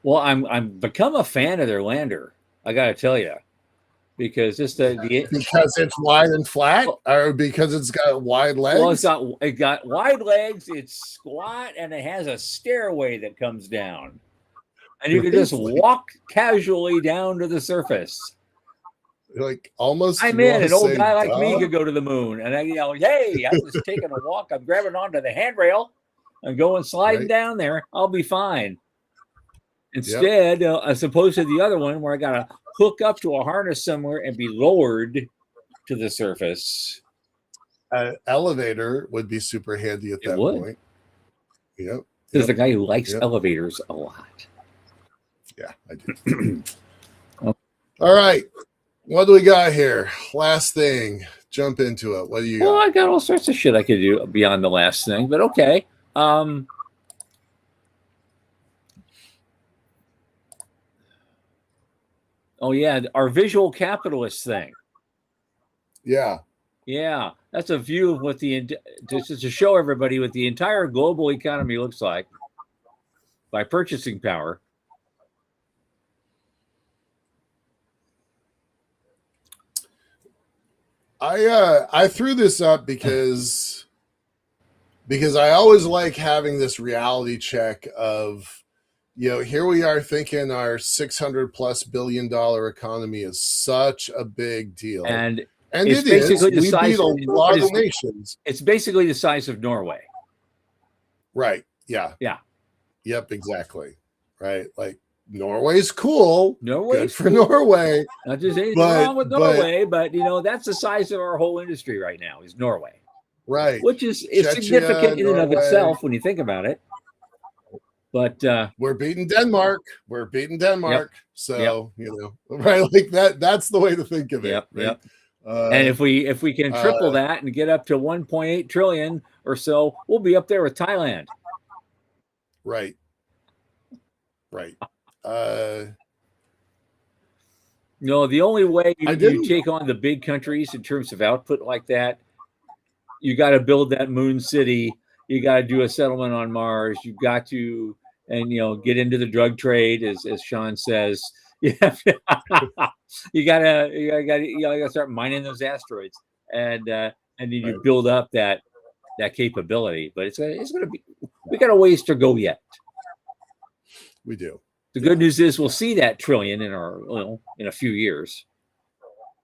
Well, I'm become a fan of their lander. I got to tell you, because because it's wide and flat, or because it's got wide legs. Well, it got wide legs. It's squat, and it has a stairway that comes down, and you can just walk casually down to the surface. Like almost, I'm in. An old guy like me could go to the moon, and I yell, "Hey, I'm just taking a walk. I'm grabbing onto the handrail and going sliding down there. I'll be fine." Instead, as opposed to the other one where I got to hook up to a harness somewhere and be lowered to the surface. Elevator would be super handy at that point. Yep. There's a guy who likes elevators a lot. Yeah, I do. All right. What do we got here? Last thing. Jump into it. What do you got? Well, I got all sorts of shit I could do beyond the last thing, but okay. Oh, yeah, our visual capitalist thing. Yeah. Yeah. That's a view of what just to show everybody what the entire global economy looks like by purchasing power. I threw this up because I always like having this reality check of, here we are thinking our $600+ billion economy is such a big deal. And it is. We beat a lot of nations. It's basically the size of Norway. Right. Yeah. Yeah. Yep, exactly. Right. Like, Norway's cool. Norway's good for Norway. Not just anything wrong with Norway, but that's the size of our whole industry right now is Norway. Right. Which is significant in and of itself when you think about it. But we're beating Denmark. Yep. So, right, like that's the way to think of it. Yep. Right? Yep. And if we can triple that and get up to 1.8 trillion or so, we'll be up there with Thailand. Right. Right. No, the only way you take on the big countries in terms of output like that, you got to build that moon city. You got to do a settlement on Mars. You've got to, get into the drug trade, as Sean says. You gotta start mining those asteroids, and then you build up that capability. But it's gonna be, we got a ways to go yet. We do. The good news is we'll see that trillion in a few years.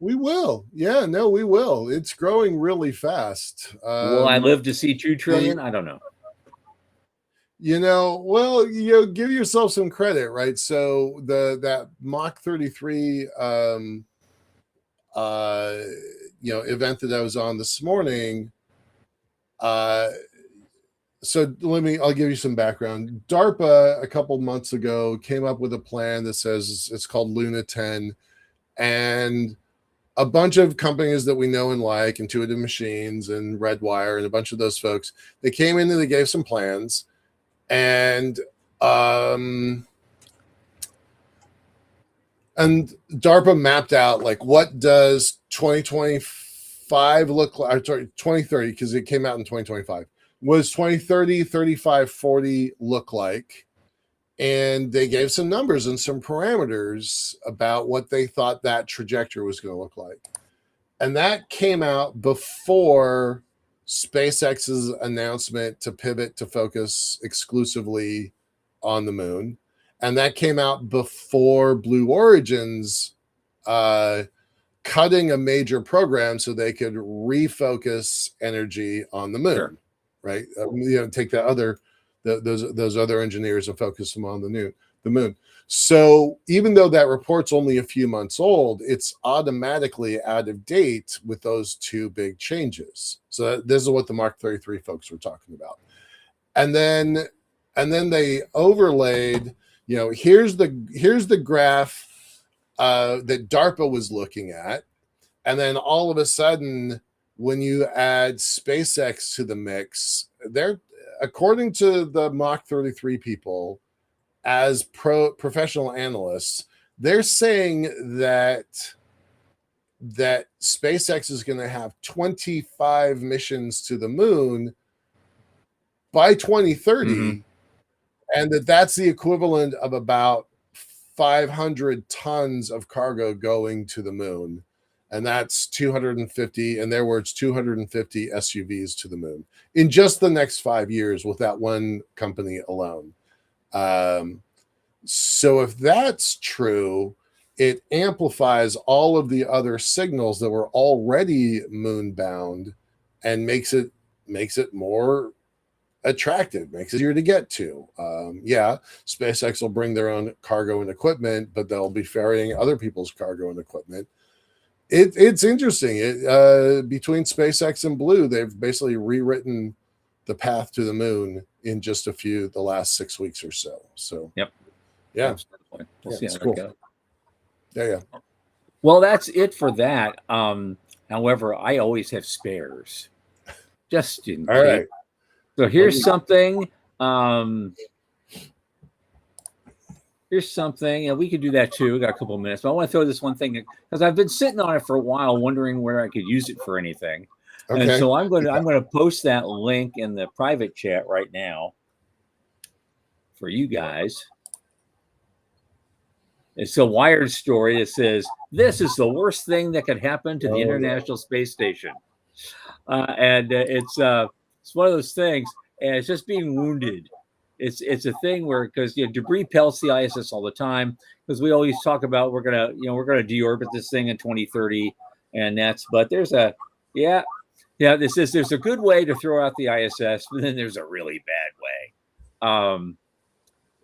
We will. Yeah, no, we will. It's growing really fast. Will I live to see 2 trillion? I don't know. Well, give yourself some credit, right? So that Mach 33 event that I was on this morning, so I'll give you some background. DARPA a couple months ago came up with a plan that says it's called Luna 10, and a bunch of companies that we know and like, Intuitive Machines and Redwire and a bunch of those folks, they came in and they gave some plans, and DARPA mapped out like what does 2025 look like, sorry, 2030, because it came out in 2025. Was 2030, 35, 40 look like? And they gave some numbers and some parameters about what they thought that trajectory was going to look like. And that came out before SpaceX's announcement to pivot to focus exclusively on the moon. And that came out before Blue Origin's cutting a major program so they could refocus energy on the moon. Sure. Right, take those other engineers and focus them on the moon. So even though that report's only a few months old, it's automatically out of date with those two big changes. So this is what the Mark 33 folks were talking about, and then they overlaid. Here's the graph that DARPA was looking at, and then all of a sudden, when you add SpaceX to the mix, they're, according to the Mach 33 people, as professional analysts, they're saying that SpaceX is going to have 25 missions to the moon by 2030, mm-hmm. and that's the equivalent of about 500 tons of cargo going to the moon. And that's 250, in their words, 250 SUVs to the moon in just the next 5 years with that one company alone. So if that's true, it amplifies all of the other signals that were already moon bound and makes it more attractive, makes it easier to get to. SpaceX will bring their own cargo and equipment, but they'll be ferrying other people's cargo and equipment. It's interesting. Between SpaceX and Blue, they've basically rewritten the path to the moon in just the last 6 weeks or so. So, yep. Yeah. We'll see how cool. that goes. Yeah. Well, that's it for that. However, I always have spares. Just in case. All right. So here's something. Here's something, and we could do that too. We got a couple of minutes, but I want to throw this one thing because I've been sitting on it for a while, wondering where I could use it for anything. And Okay. so I'm going to post that link in the private chat right now for you guys. It's a Wired story that says this is the worst thing that could happen to the International Space Station, and it's one of those things, and it's just being wounded. It's a thing where, because debris pelts the ISS all the time, because we always talk about we're gonna deorbit this thing in 2030, and but there's there's a good way to throw out the ISS, but then there's a really bad way.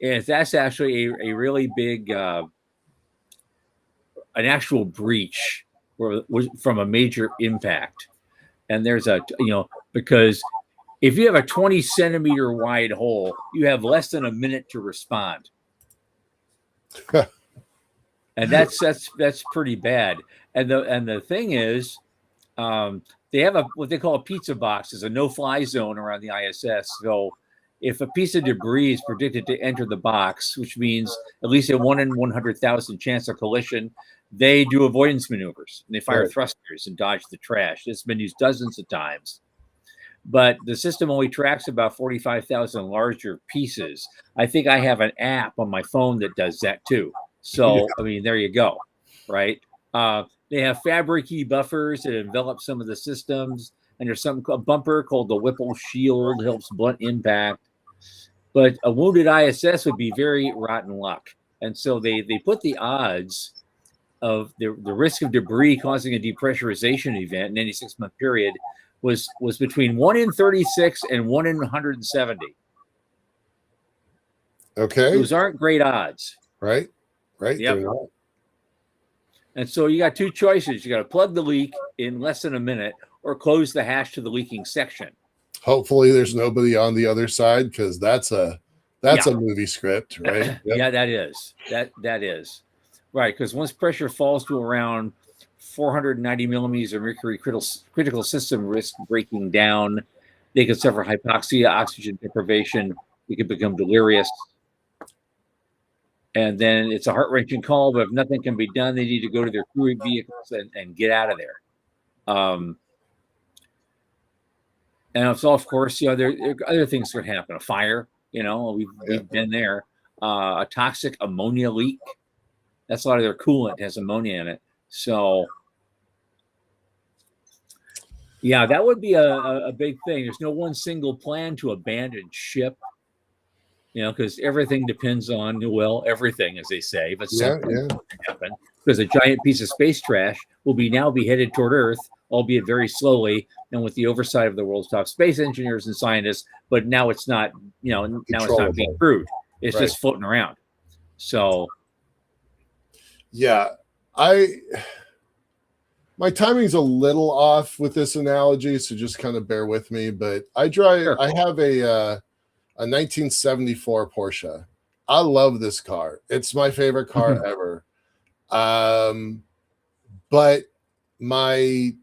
And that's actually a really big an actual breach from a major impact. And there's because if you have a 20 centimeter wide hole, you have less than a minute to respond. And that's pretty bad. And the thing is, they have what they call a pizza box, is a no-fly zone around the ISS. So if a piece of debris is predicted to enter the box, which means at least a 1 in 100,000 chance of collision, they do avoidance maneuvers. They fire thrusters and dodge the trash. It's been used dozens of times. But the system only tracks about 45,000 larger pieces. I think I have an app on my phone that does that too. So, I mean, there you go, right? They have Faber key buffers that envelop some of the systems. And there's a bumper called the Whipple Shield, helps blunt impact. But a wounded ISS would be very rotten luck. And so they put the odds of the risk of debris causing a depressurization event in any 6-month period was between 1 in 36 and 1 in 170. Okay. Those aren't great odds. Right. Yep. And so you got two choices. You got to plug the leak in less than a minute or close the hatch to the leaking section. Hopefully there's nobody on the other side, because that's a movie script, right? Yep. Yeah, that is. That is. Right, because once pressure falls to around 490 millimeters of mercury, critical system risk breaking down. They could suffer hypoxia, oxygen deprivation. They could become delirious. And then it's a heart-wrenching call, but if nothing can be done, they need to go to their crew vehicles and get out of there. And it's all, of course, there are other things that could happen. A fire, we've been there. A toxic ammonia leak. That's a lot of their coolant has ammonia in it. So, yeah, that would be a big thing. There's no one single plan to abandon ship, because everything depends on, everything, as they say. But something can happen, because a giant piece of space trash will now be headed toward Earth, albeit very slowly, and with the oversight of the world's top space engineers and scientists. But now it's not, now it's not being crewed. It's just floating around. So. Yeah, my timing's a little off with this analogy, so just kind of bear with me. But I have a 1974 Porsche. I love this car. It's my favorite car ever. But my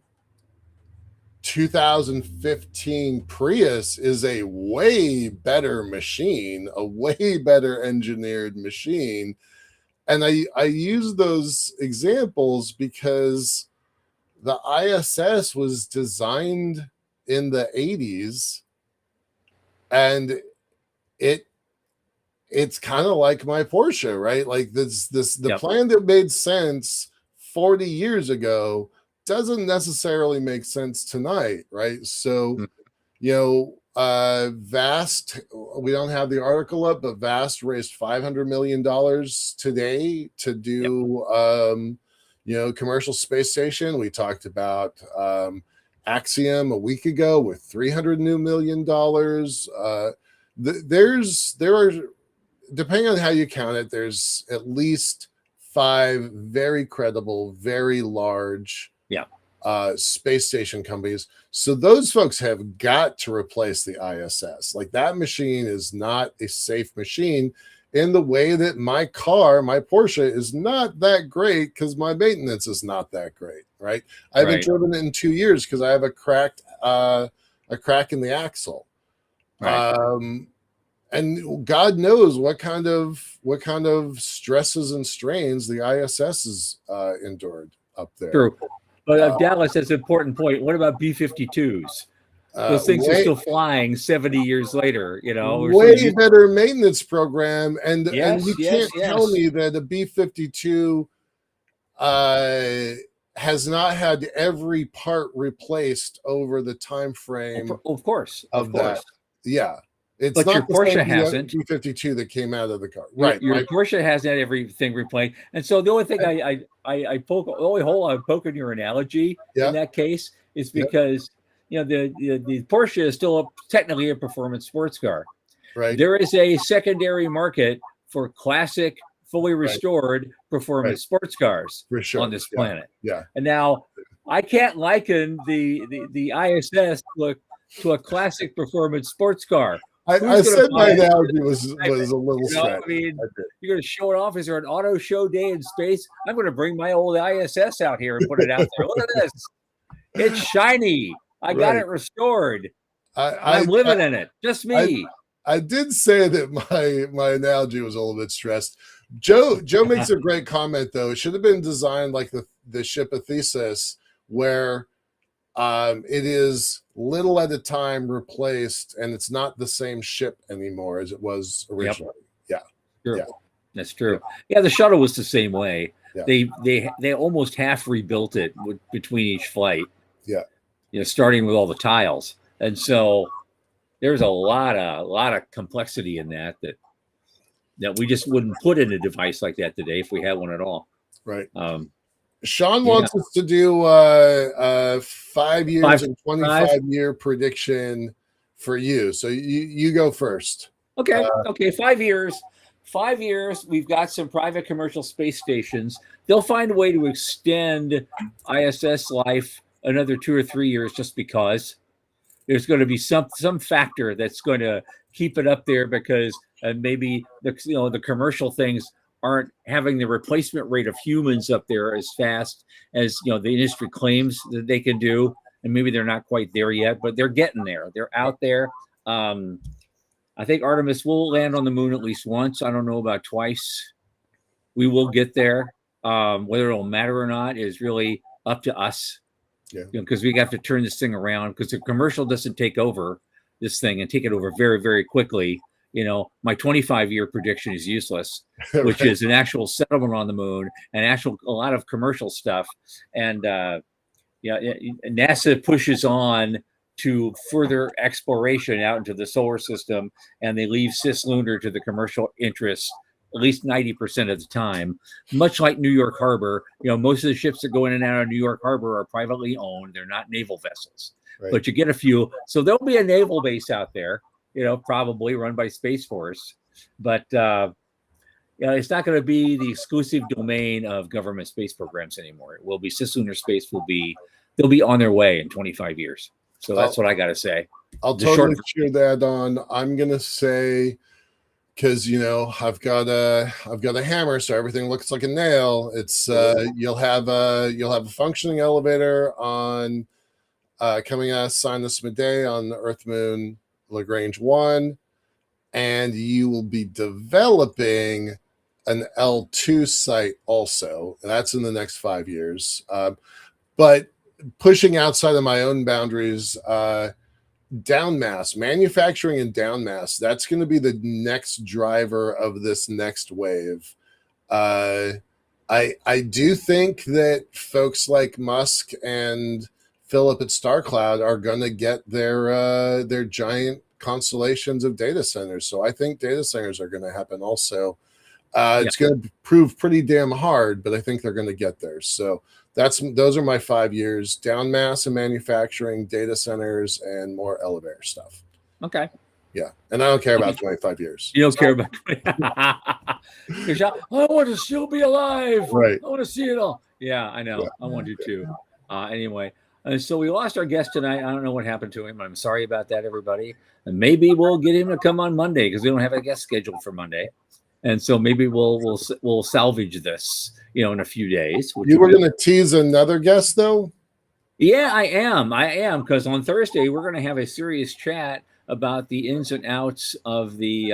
2015 Prius is a way better machine, a way better engineered machine. And I use those examples because the ISS was designed in the 80s, and it's kind of like my Porsche, right? Like the plan that made sense 40 years ago doesn't necessarily make sense tonight, right? So, Vast, we don't have the article up, but Vast raised $500 million today to do, commercial space station. We talked about Axiom a week ago with $300 million. There are, depending on how you count it, there's at least 5 very credible, very large space station companies. So those folks have got to replace the ISS. Like, that machine is not a safe machine in the way that my car, my Porsche, is not that great because my maintenance is not that great, right? I haven't driven it in 2 years because I have a crack in the axle. And God knows what kind of stresses and strains the ISS has endured up there. True. But Dallas has an important point. What about B-52s? Those things are still flying 70 years later. Way better maintenance program, and you yes. tell me that a B-52 has not had every part replaced over the time frame. Of course. That. Yeah. It's but not your Porsche hasn't. B-52 that came out of the car. Right. Your Porsche hasn't had everything replaced. And so the only thing I poke, the only hole I'm poking your analogy in that case is because the Porsche is still technically a performance sports car. Right. There is a secondary market for classic, fully restored performance sports cars on this planet. Yeah. And now I can't liken the ISS to a classic performance sports car. I said my analogy was a little stretch. I mean, you're going to show it off. Is there an auto show day in space? I'm going to bring my old ISS out here and put it out there. Look at this. It's shiny. I got it restored. I'm living in it. Just me. I did say that my analogy was a little bit stressed. Joe makes a great comment, though. It should have been designed like the ship of Theseus, where it is little at a time replaced, and it's not the same ship anymore as it was originally. Yep. Yeah, that's true. Yeah, the shuttle was the same way. Yeah. They almost half rebuilt it between each flight. Yeah, starting with all the tiles, and so there's a lot of complexity in that we just wouldn't put in a device like that today if we had one at all. Right. Sean wants us to do 5 years and 25-year prediction for you. So you go first. Okay. 5 years. 5 years. We've got some private commercial space stations. They'll find a way to extend ISS life another 2 or 3 years, just because there's going to be some factor that's going to keep it up there, because maybe the commercial things aren't having the replacement rate of humans up there as fast as the industry claims that they can do, and maybe they're not quite there yet, but they're getting there. They're out there. I think Artemis will land on the moon at least once. I don't know about twice. We will get there. Whether it'll matter or not is really up to us. Yeah, because we have to turn this thing around, because the commercial doesn't take over this thing and take it over very, very quickly. My 25-year prediction is useless, which is an actual settlement on the moon and a lot of commercial stuff. And NASA pushes on to further exploration out into the solar system, and they leave cislunar to the commercial interests at least 90% of the time, much like New York Harbor. Most of the ships that go in and out of New York Harbor are privately owned. They're not naval vessels, but you get a few. So there'll be a naval base out there, probably run by Space Force, but it's not going to be the exclusive domain of government space programs anymore. It will be cislunar space. They'll be on their way in 25 years. So that's what I got to say. I'll totally cheer that on. I'm going to say, because I've got a hammer, so everything looks like a nail. It's you'll have a functioning elevator on coming out of Sinus Medea on the Earth Moon Lagrange 1, and you will be developing an L2 site also. That's in the next 5 years. But pushing outside of my own boundaries, downmass, manufacturing and downmass, that's going to be the next driver of this next wave. I do think that folks like Musk and Philip at StarCloud are going to get their giant constellations of data centers. So I think data centers are going to happen also. It's going to prove pretty damn hard, but I think they're going to get there. So those are my 5 years: down mass and manufacturing, data centers, and more elevator stuff. Okay. Yeah, and I don't care about 25 years. You don't care about 20. I want to still be alive. Right. I want to see it all. Yeah, I know. I want to too. Anyway, so we lost our guest tonight. I don't know what happened to him. I'm sorry about that, everybody. And maybe we'll get him to come on Monday, because we don't have a guest scheduled for Monday. And so maybe we'll salvage this, in a few days. You were going to tease another guest, though? Yeah, I am, because on Thursday we're going to have a serious chat about the ins and outs of the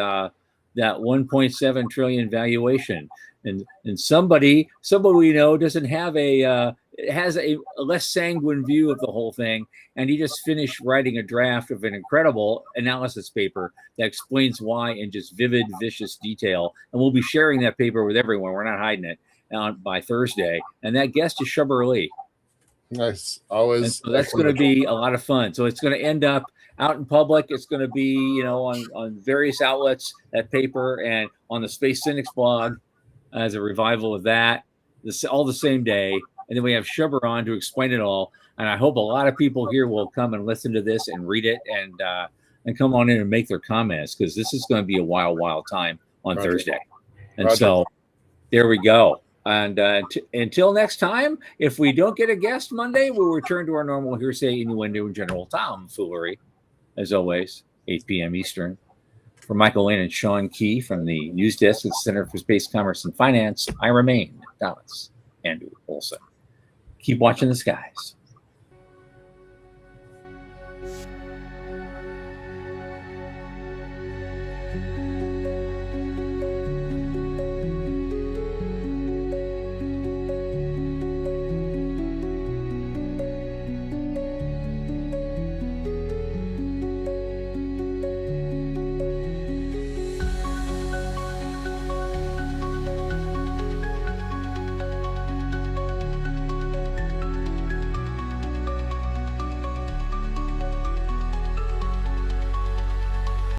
that 1.7 trillion valuation, and somebody we know doesn't have a has a less sanguine view of the whole thing, and he just finished writing a draft of an incredible analysis paper that explains why in just vivid, vicious detail. And we'll be sharing that paper with everyone. We're not hiding it by Thursday. And that guest is Shubber Lee. Nice. And Always. so that's going to be a lot of fun. So it's going to end up out in public. It's going to be, on various outlets, that paper, and on the Space Cynics blog as a revival of that, all the same day. And then we have Shubber on to explain it all. And I hope a lot of people here will come and listen to this and read it and come on in and make their comments, because this is going to be a wild, wild time on Thursday. And so there we go. And until next time, if we don't get a guest Monday, we'll return to our normal hearsay, innuendo, and general tomfoolery, as always, 8 p.m. Eastern. For Michael Lane and Sean Key from the news desk at the Center for Space Commerce and Finance, I remain Thomas Andrew Olson. Keep watching the skies.